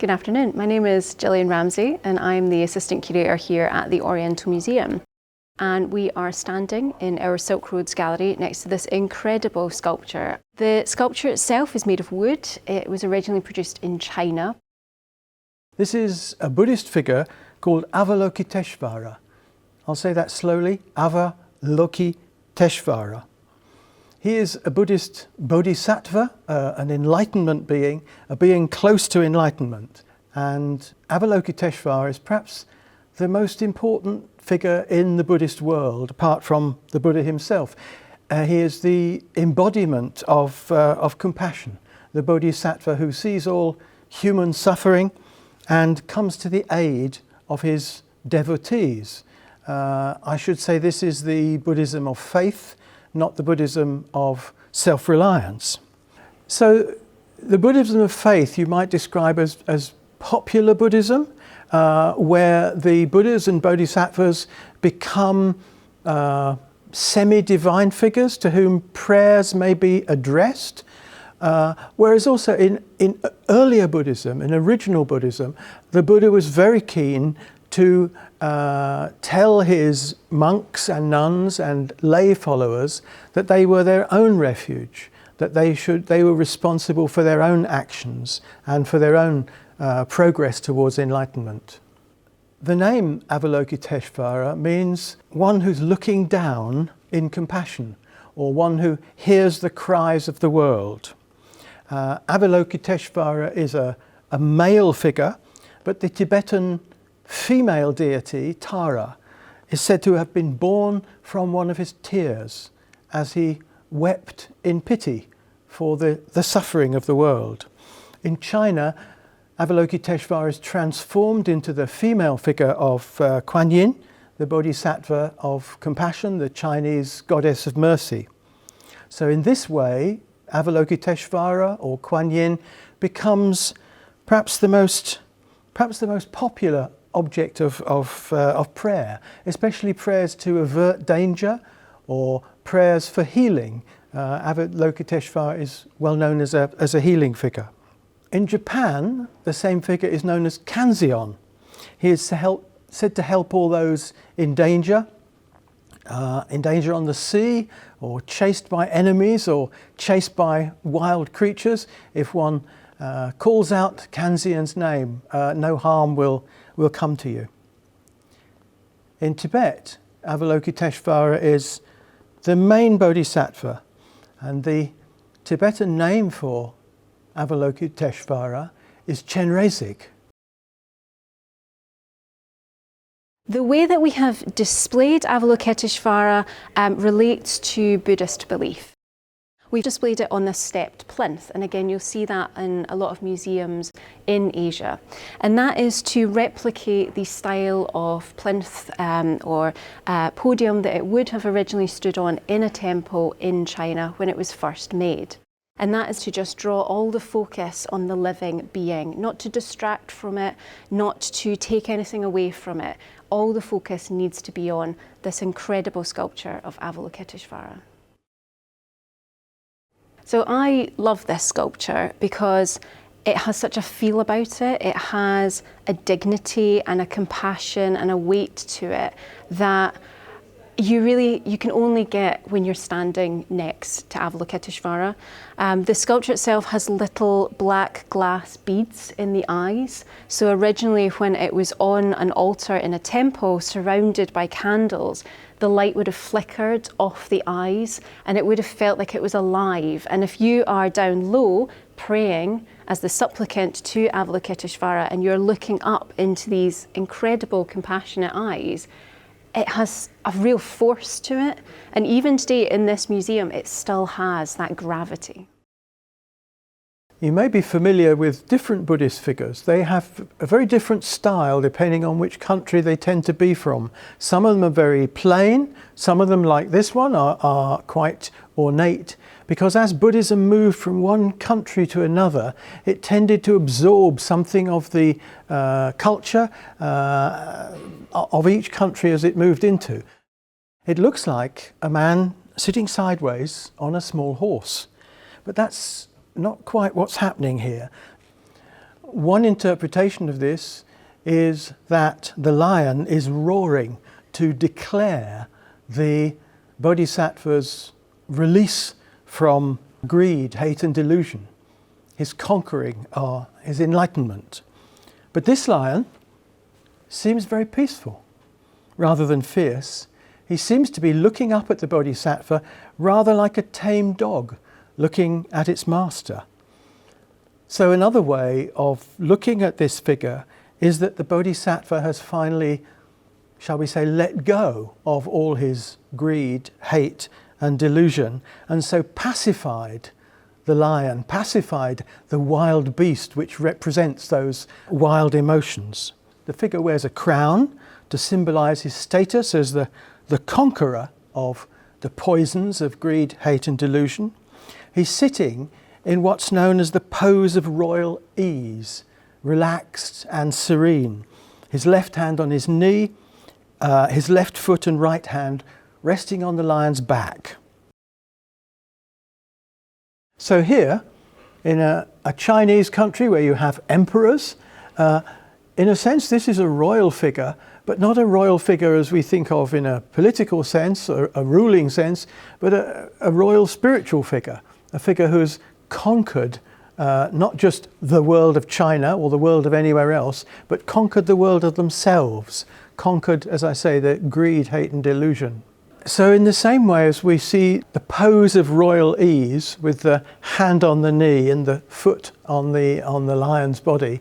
Good afternoon. My name is Gillian Ramsey and I'm the Assistant Curator here at the Oriental Museum. And we are standing in our Silk Roads gallery next to this incredible sculpture. The sculpture itself is made of wood. It was originally produced in China. This is a Buddhist figure called Avalokiteshvara. I'll say that slowly, Avalokiteshvara. He is a Buddhist bodhisattva, an enlightenment being, a being close to enlightenment. And Avalokiteshvara is perhaps the most important figure in the Buddhist world, apart from the Buddha himself. He is the embodiment of compassion, the bodhisattva who sees all human suffering and comes to the aid of his devotees. I should say this is the Buddhism of faith, not the Buddhism of self-reliance. So the Buddhism of faith you might describe as popular Buddhism, where the Buddhas and Bodhisattvas become semi-divine figures to whom prayers may be addressed. Whereas also in earlier Buddhism, in original Buddhism, the Buddha was very keen to tell his monks and nuns and lay followers that they were their own refuge, that they were responsible for their own actions and for their own progress towards enlightenment. The name Avalokiteshvara means one who's looking down in compassion, or one who hears the cries of the world. Avalokiteshvara is a male figure, but the Tibetan female deity, Tara, is said to have been born from one of his tears as he wept in pity for the suffering of the world. In China, Avalokiteshvara is transformed into the female figure of Guanyin, the bodhisattva of compassion, the Chinese goddess of mercy. So in this way, Avalokiteshvara or Guanyin becomes perhaps the most popular object of prayer, especially prayers to avert danger or prayers for healing. Avalokiteshvara is well known as a healing figure. In Japan, the same figure is known as Kanzeon. He is said to help all those in danger on the sea, or chased by enemies, or chased by wild creatures. If one calls out Kanzeon's name, no harm will come to you. In Tibet, Avalokiteshvara is the main bodhisattva, and the Tibetan name for Avalokiteshvara is Chenrezig. The way that we have displayed Avalokiteshvara relates to Buddhist belief. We've displayed it on this stepped plinth, and again you'll see that in a lot of museums in Asia. And that is to replicate the style of plinth or podium that it would have originally stood on in a temple in China when it was first made. And that is to just draw all the focus on the living being, not to distract from it, not to take anything away from it. All the focus needs to be on this incredible sculpture of Avalokiteshvara. So I love this sculpture because it has such a feel about it. It has a dignity and a compassion and a weight to it that you can only get when you're standing next to Avalokiteshvara. The sculpture itself has little black glass beads in the eyes. So originally when it was on an altar in a temple surrounded by candles, the light would have flickered off the eyes and it would have felt like it was alive. And if you are down low praying as the supplicant to Avalokiteshvara and you're looking up into these incredible compassionate eyes, it has a real force to it. And even today in this museum, it still has that gravity. You may be familiar with different Buddhist figures. They have a very different style depending on which country they tend to be from. Some of them are very plain, some of them, like this one, are quite ornate, because as Buddhism moved from one country to another, it tended to absorb something of the culture of each country as it moved into. It looks like a man sitting sideways on a small horse, but that's not quite what's happening here. one interpretation of this is that the lion is roaring to declare the Bodhisattva's release from greed, hate and delusion, his conquering or his enlightenment. But this lion seems very peaceful rather than fierce. He seems to be looking up at the Bodhisattva rather like a tame dog looking at its master. So another way of looking at this figure is that the Bodhisattva has finally, shall we say, let go of all his greed, hate and delusion, and so pacified the lion, pacified the wild beast which represents those wild emotions. The figure wears a crown to symbolize his status as the conqueror of the poisons of greed, hate and delusion. He's sitting in what's known as the pose of royal ease, relaxed and serene. His left hand on his knee, his left foot and right hand resting on the lion's back. So here, in a Chinese country where you have emperors, in a sense this is a royal figure, but not a royal figure as we think of in a political sense or a ruling sense, but a royal spiritual figure, a figure who's conquered not just the world of China or the world of anywhere else, but conquered the world of themselves, conquered, as I say, the greed, hate and delusion. So in the same way as we see the pose of royal ease with the hand on the knee and the foot on the lion's body,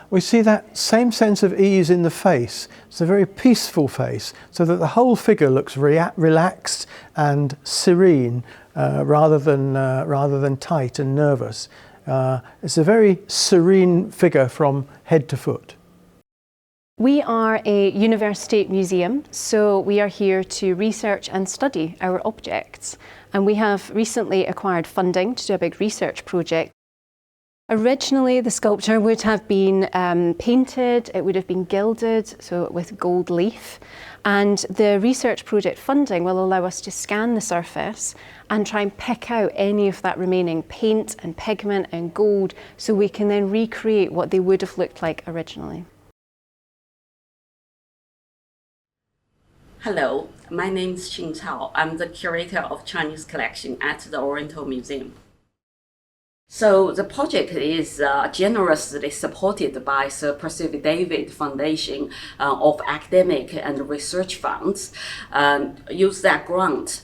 we see that same sense of ease in the face. It's a very peaceful face, so that the whole figure looks relaxed and serene rather than tight and nervous. It's a very serene figure from head to foot. We are a university museum, so we are here to research and study our objects. And we have recently acquired funding to do a big research project. Originally, the sculpture would have been painted, it would have been gilded, so with gold leaf. And the research project funding will allow us to scan the surface and try and pick out any of that remaining paint and pigment and gold, so we can then recreate what they would have looked like originally. Hello, my name is Qing Cao. I'm the curator of Chinese collection at the Oriental Museum. So the project is generously supported by Sir Percival David Foundation of academic and research funds. Use that grant,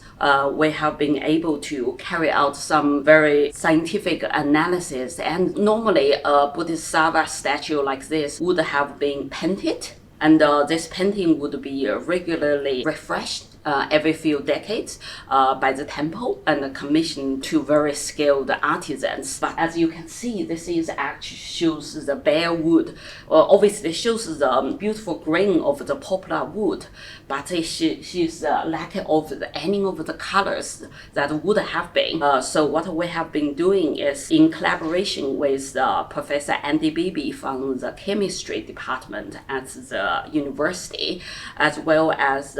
we have been able to carry out some very scientific analysis, and normally a Bodhisattva statue like this would have been painted. And this painting would be regularly refreshed every few decades by the temple and commissioned to very skilled artisans. But as you can see, this is actually shows the bare wood. Obviously shows the beautiful grain of the poplar wood, but it shows lack of any of the colors that would have been. So what we have been doing is, in collaboration with Professor Andy Beebe from the chemistry department at the university, as well as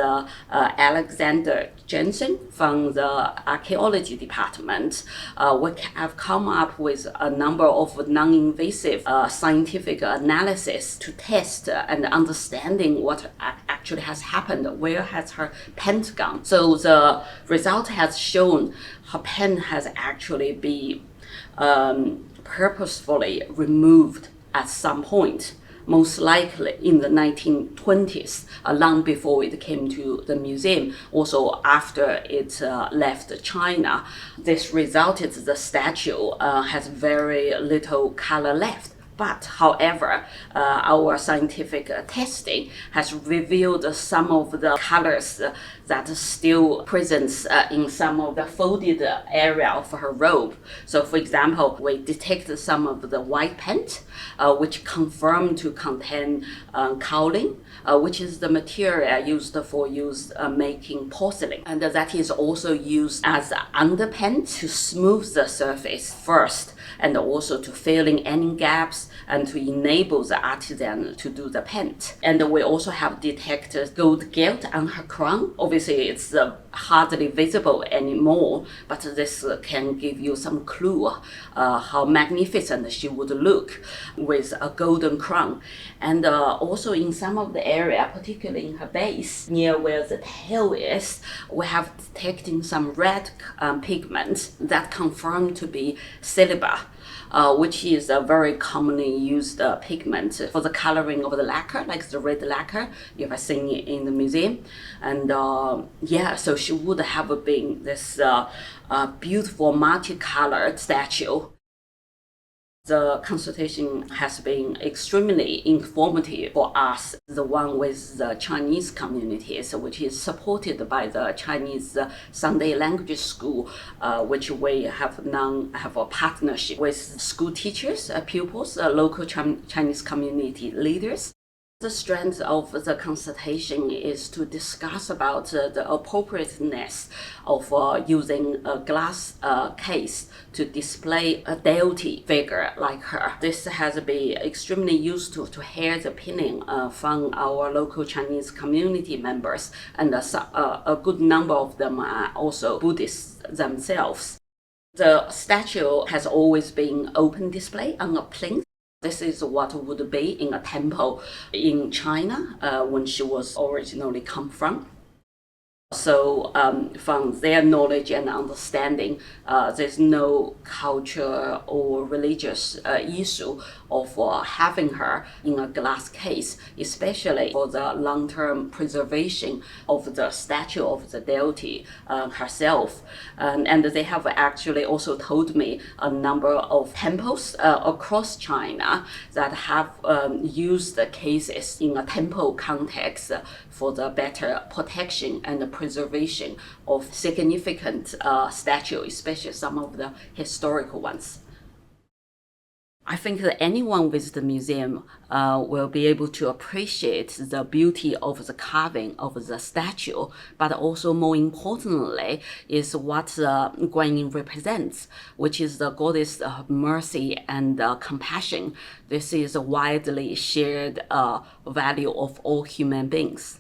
Alexander Jensen from the archaeology department, we have come up with a number of non-invasive scientific analysis to test and understanding what actually has happened, where has her pen gone. So the result has shown her pen has actually been purposefully removed at some point, most likely in the 1920s, long before it came to the museum, also after it left China. This resulted the statue has very little color left. But however, our scientific testing has revealed some of the colors that are still present in some of the folded area of her robe. So for example, we detected some of the white paint, which confirmed to contain kaolin, which is the material used for making porcelain. And that is also used as underpaint to smooth the surface first, and also to fill in any gaps and to enable the artisan to do the paint. And we also have detected gold gilt on her crown. Obviously, it's hardly visible anymore, but this can give you some clue how magnificent she would look with a golden crown. And also in some of the area, particularly in her base, near where the tail is, we have detecting some red pigment that confirmed to be silica. Which is a very commonly used pigment for the coloring of the lacquer, like the red lacquer you have seen in the museum. And so she would have been this beautiful multicolored statue. The consultation has been extremely informative for us, the one with the Chinese communities, which is supported by the Chinese Sunday Language School, which we have now have a partnership with school teachers, pupils, local Chinese community leaders. The strength of the consultation is to discuss about the appropriateness of using a glass case to display a deity figure like her. This has been extremely useful to hear the opinion from our local Chinese community members, and a good number of them are also Buddhists themselves. The statue has always been open display on a plinth. This is what would be in a temple in China when she was originally come from. So from their knowledge and understanding, there's no culture or religious issue of having her in a glass case, especially for the long-term preservation of the statue of the deity herself. And they have actually also told me a number of temples across China that have used the cases in a temple context for the better protection and preservation of significant statues, especially some of the historical ones. I think that anyone with the museum will be able to appreciate the beauty of the carving of the statue, but also more importantly is what Guanyin represents, which is the goddess of mercy and compassion. This is a widely shared value of all human beings.